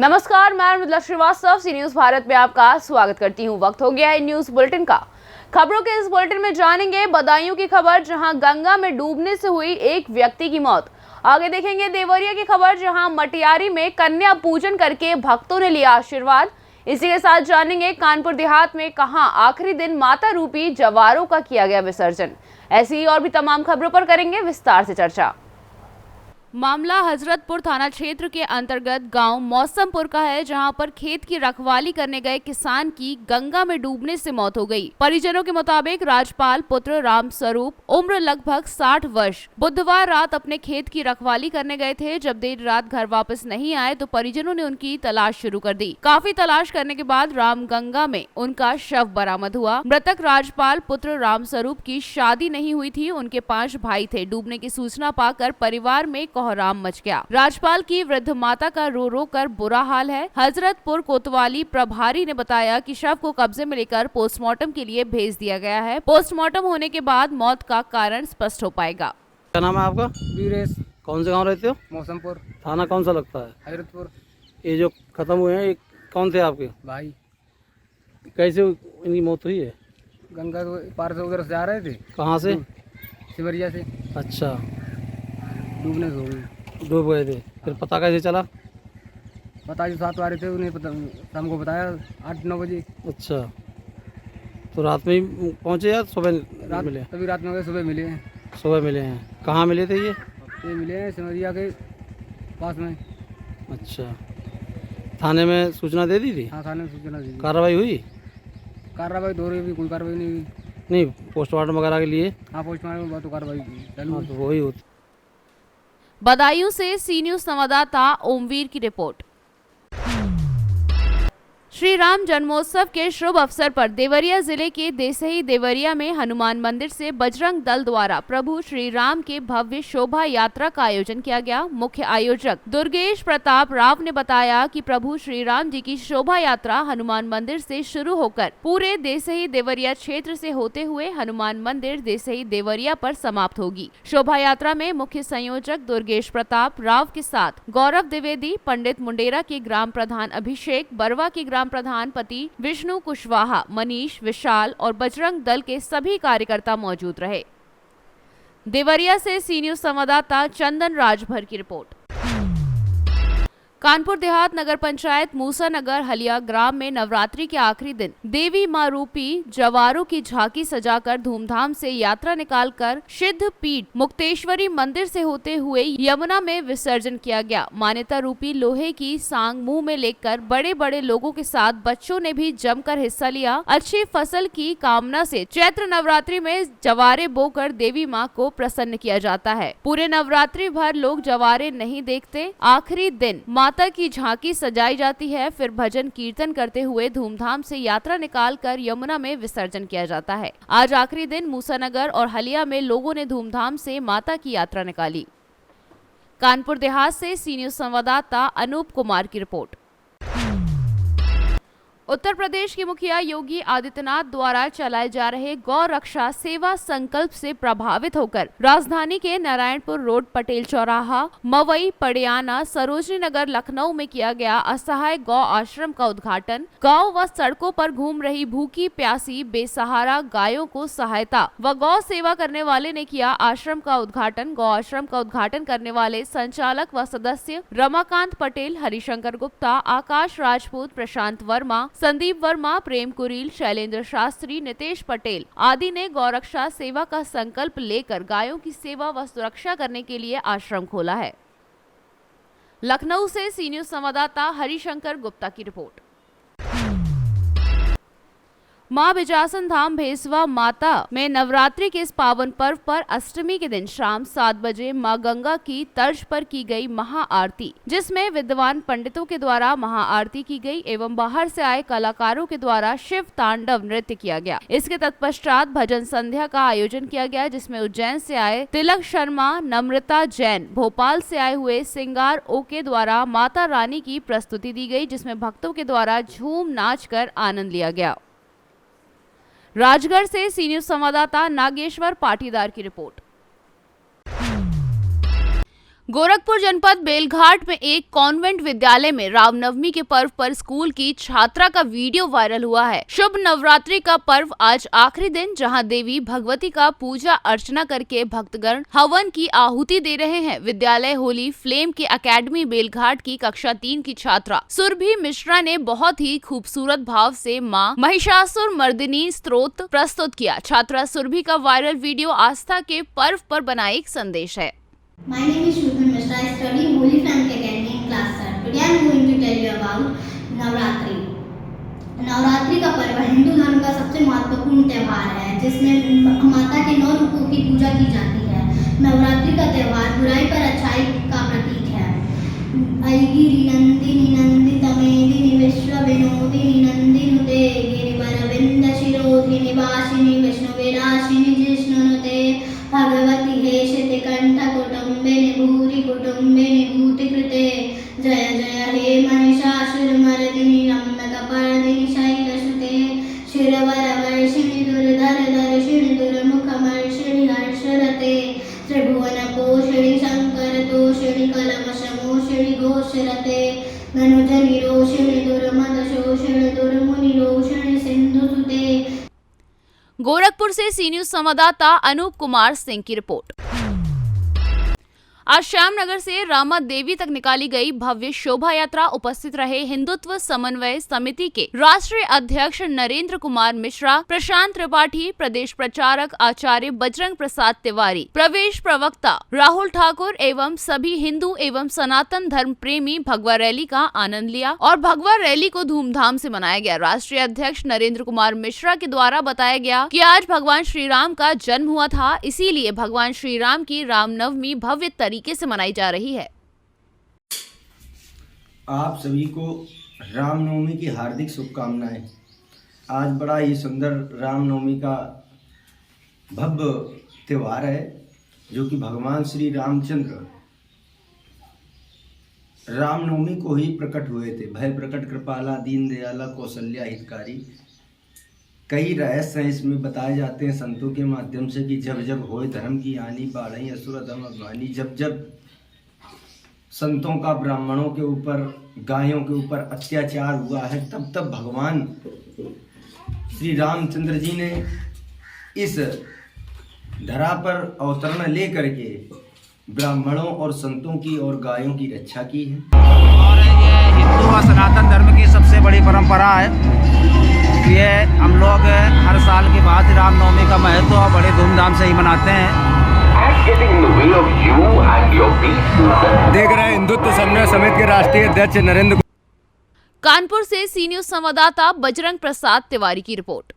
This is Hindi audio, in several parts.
नमस्कार, मैं मृदुला श्रीवास्तव सी न्यूज भारत में आपका स्वागत करती हूँ। वक्त हो गया है न्यूज बुलेटिन का। खबरों के इस बुलेटिन में जानेंगे बदायूं की खबर, जहां गंगा में डूबने से हुई एक व्यक्ति की मौत। आगे देखेंगे देवरिया की खबर, जहां मटियारी में कन्या पूजन करके भक्तों ने लिया आशीर्वाद। इसी के साथ जानेंगे कानपुर देहात में कहां आखिरी दिन माता रूपी जवारों का किया गया विसर्जन। ऐसी ही और भी तमाम खबरों पर करेंगे विस्तार से चर्चा। मामला हजरतपुर थाना क्षेत्र के अंतर्गत गांव मौसमपुर का है, जहां पर खेत की रखवाली करने गए किसान की गंगा में डूबने से मौत हो गई। परिजनों के मुताबिक राजपाल पुत्र राम स्वरूप, उम्र लगभग 60 वर्ष, बुधवार रात अपने खेत की रखवाली करने गए थे। जब देर रात घर वापस नहीं आए तो परिजनों ने उनकी तलाश शुरू कर दी। काफी तलाश करने के बाद राम गंगा में उनका शव बरामद हुआ। मृतक राजपाल पुत्र राम स्वरूप की शादी नहीं हुई थी। उनके 5 भाई थे। डूबने की सूचना पाकर परिवार में कोहराम मच गया। राजपाल की वृद्ध माता का रो रो कर बुरा हाल है। हजरतपुर कोतवाली प्रभारी ने बताया कि शव को कब्जे में लेकर पोस्टमार्टम के लिए भेज दिया गया है। पोस्टमार्टम होने के बाद मौत का कारण स्पष्ट हो पाएगा। क्या नाम है आपका? वीरेश। कौन से गांव रहते हो? मौसमपुर। थाना कौन सा लगता है? हजरतपुर। ये जो खत्म हुए हैं, ये कौन थे आपके भाई कैसे इनकी मौत हुई है? गंगा के पार से उधर से आ रहे थे। कहाँ से? सिमरिया से। अच्छा, डूबने से हो गई। डूब गए थे। फिर पता कैसे चला? पता जो साथ आ रहे थे उन्हें पता, हमको बताया 8-9 बजे। अच्छा, तो रात में ही पहुँचे या सुबह रात मिले? तभी रात में गए, सुबह मिले हैं। सुबह मिले हैं। कहाँ मिले थे ये? ये मिले हैं सिमरिया के पास में। अच्छा, थाने में सूचना दे दी थी? हाँ, थाने में सूचना दी। कार्रवाई हुई? कार्रवाई हो रही, कोई कार्रवाई नहीं हुई। नहीं, पोस्टमार्टम वगैरह के लिए? हाँ, पोस्टमार्टम के बाद तो कार्रवाई चालू हाँ, है। तो वही होती। बदायूं से सी न्यूज संवाददाता ओमवीर की रिपोर्ट। श्री राम जन्मोत्सव के शुभ अवसर पर देवरिया जिले के देसही देवरिया में हनुमान मंदिर से बजरंग दल द्वारा प्रभु श्री राम के भव्य शोभा यात्रा का आयोजन किया गया। मुख्य आयोजक दुर्गेश प्रताप राव ने बताया कि प्रभु श्री राम जी की शोभा यात्रा हनुमान मंदिर से शुरू होकर पूरे देसही देवरिया क्षेत्र से होते हुए हनुमान मंदिर देसही देवरिया पर समाप्त होगी। शोभा यात्रा में मुख्य संयोजक दुर्गेश प्रताप राव के साथ गौरव द्विवेदी, पंडित मुंडेरा के ग्राम प्रधान अभिषेक, बरवा के ग्राम प्रधान पति विष्णु कुशवाहा, मनीष, विशाल और बजरंग दल के सभी कार्यकर्ता मौजूद रहे। देवरिया से सी न्यूज संवाददाता चंदन राजभर की रिपोर्ट। कानपुर देहात नगर पंचायत मूसा नगर हलिया ग्राम में नवरात्रि के आखिरी दिन देवी मां रूपी जवारों की झांकी सजाकर धूमधाम से यात्रा निकालकर सिद्ध पीठ मुक्तेश्वरी मंदिर से होते हुए यमुना में विसर्जन किया गया। मान्यता रूपी लोहे की सांग मुंह में लेकर बड़े बड़े लोगों के साथ बच्चों ने भी जमकर हिस्सा लिया। अच्छी फसल की कामना से चैत्र नवरात्रि में जवारे बोकर देवी मां को प्रसन्न किया जाता है। पूरे नवरात्रि भर लोग जवारे नहीं देखते। आखिरी दिन माता की झांकी सजाई जाती है, फिर भजन कीर्तन करते हुए धूमधाम से यात्रा निकालकर यमुना में विसर्जन किया जाता है। आज आखिरी दिन मूसानगर और हलिया में लोगों ने धूमधाम से माता की यात्रा निकाली। कानपुर देहात से सी न्यूज संवाददाता अनूप कुमार की रिपोर्ट। उत्तर प्रदेश के मुखिया योगी आदित्यनाथ द्वारा चलाए जा रहे गौ रक्षा सेवा संकल्प से प्रभावित होकर राजधानी के नारायणपुर रोड, पटेल चौराहा, मवई, पड़ियाना, सरोजनी नगर, लखनऊ में किया गया असहाय गौ आश्रम का उद्घाटन। गांव व सड़कों पर घूम रही भूखी प्यासी बेसहारा गायों को सहायता व गौ सेवा करने वाले ने किया आश्रम का उद्घाटन। गौ आश्रम का उद्घाटन करने वाले संचालक व सदस्य रमाकांत पटेल, हरिशंकर गुप्ता, आकाश राजपूत, प्रशांत वर्मा, संदीप वर्मा, प्रेम कुरील, शैलेंद्र शास्त्री, नितेश पटेल आदि ने गौरक्षा सेवा का संकल्प लेकर गायों की सेवा व सुरक्षा करने के लिए आश्रम खोला है। लखनऊ से सी न्यूज संवाददाता हरिशंकर गुप्ता की रिपोर्ट। मां बिजासन धाम भेसवा माता में नवरात्रि के इस पावन पर्व पर अष्टमी के दिन शाम 7 बजे मां गंगा की तर्ज पर की गई महाआरती, जिसमें विद्वान पंडितों के द्वारा महाआरती की गई एवं बाहर से आए कलाकारों के द्वारा शिव तांडव नृत्य किया गया। इसके तत्पश्चात भजन संध्या का आयोजन किया गया, जिसमें उज्जैन से आए तिलक शर्मा, नम्रता जैन, भोपाल से आए हुए सिंगार ओके द्वारा माता रानी की प्रस्तुति दी गई, जिसमें भक्तों के द्वारा झूम नाच कर आनंद लिया गया। राजगढ़ से सी न्यूज संवाददाता नागेश्वर पाटीदार की रिपोर्ट। गोरखपुर जनपद बेलघाट में एक कॉन्वेंट विद्यालय में रामनवमी के पर्व पर स्कूल की छात्रा का वीडियो वायरल हुआ है। शुभ नवरात्रि का पर्व आज आखिरी दिन, जहां देवी भगवती का पूजा अर्चना करके भक्तगण हवन की आहुति दे रहे हैं। विद्यालय होली फ्लेम के एकेडमी बेलघाट की कक्षा 3 की छात्रा सुरभि मिश्रा ने बहुत ही खूबसूरत भाव से मां महिषासुर मर्दिनी स्तोत्र प्रस्तुत किया। छात्रा सुरभि का वायरल वीडियो आस्था के पर्व पर बना एक संदेश है। My name is Shubham Mishra. I study Holy Family Academy in class 7. Today I am going to tell you about Navratri. Navratri का पर्व हिंदू धर्म का सबसे महत्वपूर्ण त्यौहार है, जिसमें माता के 9 रूपों की पूजा की जाती है। नवरात्रि का त्यौहार बुराई पर अच्छाई का प्रतीक है। ऐगिरि नंदिनी नंदितमेदिनी विश्व विनोदिनी नंदिनुते गिरिवरविंद शिरोधिनी वासिनी विष्णुविलासिनी जिष्णुनुते भगवती हेशिते कंठकुटुम्बिनि भूरि कुटुम्बिनि भूतिकृते जय जय हे महिषासुरमर्दिनि रम्यकपर्दिनि शैलसुते शिरवरवर्षिणि दुर्धरधर्षिणि दुर्मुखमर्षिणि हर्षरते त्रिभुवनपोषिणि शङ्करतोषिणि कलमशमोषिणि घोषरते धनुजनिरोषिणि दुर्मदशोषिणि दुर्मुनिरोषिणि सिन्धुसुते। गोरखपुर से सी न्यूज संवाददाता अनूप कुमार सिंह की रिपोर्ट। आज श्यामनगर से रामा देवी तक निकाली गई भव्य शोभा यात्रा उपस्थित रहे हिंदुत्व समन्वय समिति के राष्ट्रीय अध्यक्ष नरेंद्र कुमार मिश्रा, प्रशांत त्रिपाठी, प्रदेश प्रचारक आचार्य बजरंग प्रसाद तिवारी, प्रवेश प्रवक्ता राहुल ठाकुर एवं सभी हिंदू एवं सनातन धर्म प्रेमी भगवा रैली का आनंद लिया और भगवा रैली को धूमधाम से मनाया गया। राष्ट्रीय अध्यक्ष नरेंद्र कुमार मिश्रा के द्वारा बताया गया कि आज भगवान श्री राम का जन्म हुआ था, इसीलिए भगवान श्री राम की रामनवमी भव्य तरीके से मनाई जा रही है। आप सभी को रामनवमी की हार्दिक शुभकामनाएं। आज बड़ा ही सुंदर रामनवमी का भव्य त्यौहार है, जो कि भगवान श्री रामचंद्र रामनवमी को ही प्रकट हुए थे। भय प्रकट कृपाला दीन दयाला कौशल्या हितकारी। कई रहस्य इसमें बताए जाते हैं संतों के माध्यम से कि जब जब होए धर्म की हानि बाढ़ई असुर अधम अभिमानी। जब जब संतों का ब्राह्मणों के ऊपर गायों के ऊपर अत्याचार हुआ है, तब तब भगवान श्री रामचंद्र जी ने इस धरा पर अवतरण ले करके ब्राह्मणों और संतों की और गायों की रक्षा की है। और ये हिंदू और सनातन धर्म की सबसे बड़ी परंपरा है। ये हम लोग हर साल के बाद रामनवमी का महत्व बड़े धूमधाम से ही मनाते हैं। देख रहे हैं हिंदुत्व समन्वय समिति के राष्ट्रीय अध्यक्ष नरेंद्र। कानपुर से सी न्यूज संवाददाता बजरंग प्रसाद तिवारी की रिपोर्ट।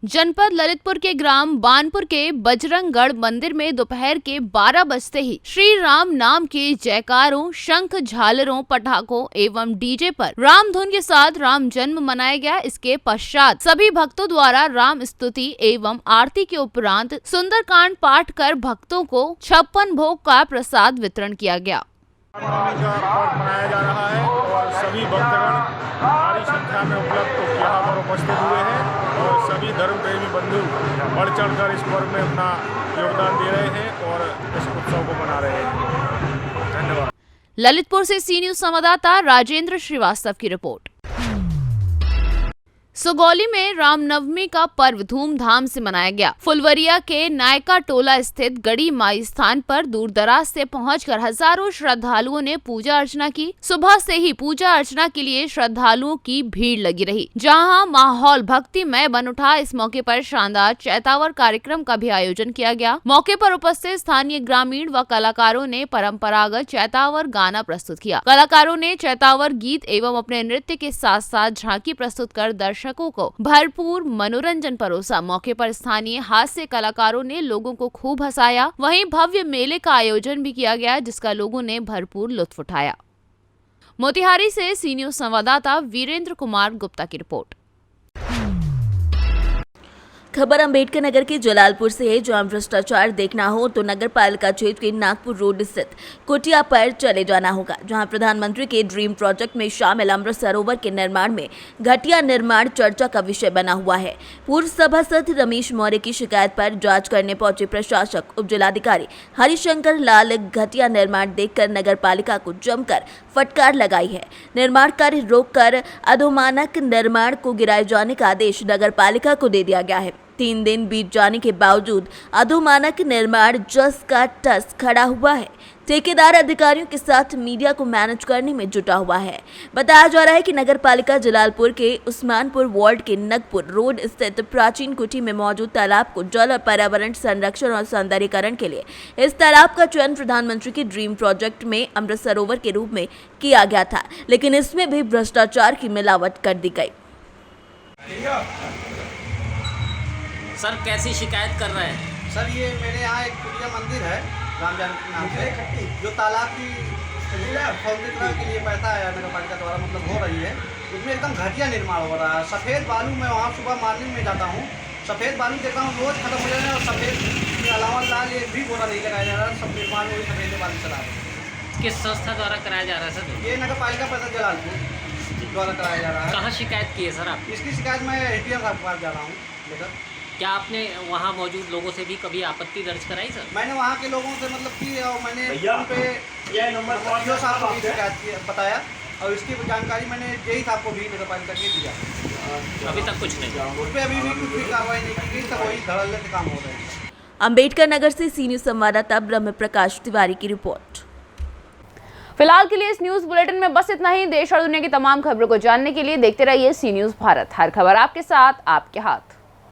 जनपद ललितपुर के ग्राम बानपुर के बजरंगगढ़ मंदिर में दोपहर के 12 बजते ही श्री राम नाम के जयकारों, शंख, झालरों, पटाखों एवं डीजे पर राम धुन के साथ राम जन्म मनाया गया। इसके पश्चात सभी भक्तों द्वारा राम स्तुति एवं आरती के उपरांत सुंदरकांड पाठ कर भक्तों को 56 भोग का प्रसाद वितरण किया गया। रामनवमी का पर्व मनाया जा रहा है और सभी भक्तगण भारी संख्या में उपलब्ध यहाँ पर उपस्थित हुए हैं और सभी धर्म प्रेमी बंधु बढ़ चढ़कर इस पर्व में अपना योगदान दे रहे हैं और इस उत्सव को मना रहे हैं। धन्यवाद। ललितपुर से सी न्यूज संवाददाता राजेंद्र श्रीवास्तव की रिपोर्ट। सुगौली में रामनवमी का पर्व धूमधाम से मनाया गया। फुलवरिया के नायका टोला स्थित गड़ी माई स्थान पर दूर दराज से पहुंचकर हजारों श्रद्धालुओं ने पूजा अर्चना की। सुबह से ही पूजा अर्चना के लिए श्रद्धालुओं की भीड़ लगी रही, जहां माहौल भक्तिमय बन उठा। इस मौके पर शानदार चैतावर कार्यक्रम का भी आयोजन किया गया। मौके पर उपस्थित स्थानीय ग्रामीण व कलाकारों ने परंपरागत चैतावर गाना प्रस्तुत किया। कलाकारों ने चैतावर गीत एवं अपने नृत्य के साथ साथ झांकी प्रस्तुत कर दर्शकों को भरपूर मनोरंजन परोसा। मौके पर स्थानीय हास्य कलाकारों ने लोगों को खूब हंसाया। वहीं भव्य मेले का आयोजन भी किया गया, जिसका लोगों ने भरपूर लुत्फ उठाया। मोतिहारी से सी न्यूज संवाददाता वीरेंद्र कुमार गुप्ता की रिपोर्ट। खबर अंबेडकर नगर के जलालपुर से है, जहां भ्रष्टाचार देखना हो तो नगर पालिका क्षेत्र के नागपुर रोड स्थित कुटिया पर चले जाना होगा, जहां प्रधानमंत्री के ड्रीम प्रोजेक्ट में शामिल अमृत सरोवर के निर्माण में घटिया निर्माण चर्चा का विषय बना हुआ है। पूर्व सभासद रमेश मौर्य की शिकायत पर जांच करने पहुंचे प्रशासक उप जिलाधिकारी हरिशंकर लाल घटिया निर्माण देखकर नगर पालिका को जमकर फटकार लगाई है। निर्माण कार्य रोककर अधोमानक निर्माण को गिराए जाने का आदेश नगर पालिका को दे दिया गया है। 3 दिन बीत जाने के बावजूद अधोमानक निर्माण जस का तस खड़ा हुआ है। ठेकेदार अधिकारियों के साथ मीडिया को मैनेज करने में जुटा हुआ है। बताया जा रहा है कि नगर पालिका जलालपुर के उस्मानपुर वार्ड के नगपुर रोड स्थित प्राचीन कुटी में मौजूद तालाब को जल और पर्यावरण संरक्षण और सौंदर्यीकरण के लिए इस तालाब का चयन प्रधानमंत्री के ड्रीम प्रोजेक्ट में अमृत सरोवर के रूप में किया गया था, लेकिन इसमें भी भ्रष्टाचार की मिलावट कर दी गई। सर कैसी शिकायत कर रहे हैं? सर ये मेरे यहाँ एक कुटिया मंदिर है राम जानकी के नाम से, जो तालाब की सौंदर्यीकरण के लिए पैसा है नगर पालिका द्वारा मतलब हो रही है, उसमें एकदम घटिया निर्माण हो रहा है। सफ़ेद बालू मैं वहाँ सुबह मॉर्निंग में जाता हूँ, सफ़ेद बालू देखता हूँ रोज़ खत्म हो जाए और सफ़ेद के अलावा लाल एक भी बोरा नहीं लगाया जा रहा है। सब निर्माण वही सफ़ेद बालू चला रहे हैं। किस संस्था द्वारा कराया जा रहा है सर? ये नगर पालिका परिषद जलालपुर द्वारा कराया जा रहा है। कहाँ शिकायत की है सर आप? इसकी शिकायत मैं एटीएम साहब के पास जा रहा हूँ लेकर। क्या आपने वहाँ मौजूद लोगों से भी कभी आपत्ति दर्ज कराई सर? मैंने वहाँ के लोगों से मतलब की और मैंने उन पे साहब को भी शिकायत बताया और इसकी जानकारी मैंने जेई साहब को भी नगर पालिका के दिया। अभी तक कुछ नहीं, उस पर अभी भी कुछ भी कार्रवाई नहीं की गई, सब वही धड़ल्ले से काम हो रहे हैं। अंबेडकर नगर से सी न्यूज संवाददाता ब्रह्म प्रकाश तिवारी की रिपोर्ट। फिलहाल के लिए इस न्यूज बुलेटिन में बस इतना ही। देश और दुनिया की तमाम खबरों को जानने के लिए देखते रहिए सी न्यूज भारत। हर खबर आपके साथ, आपके हाथ।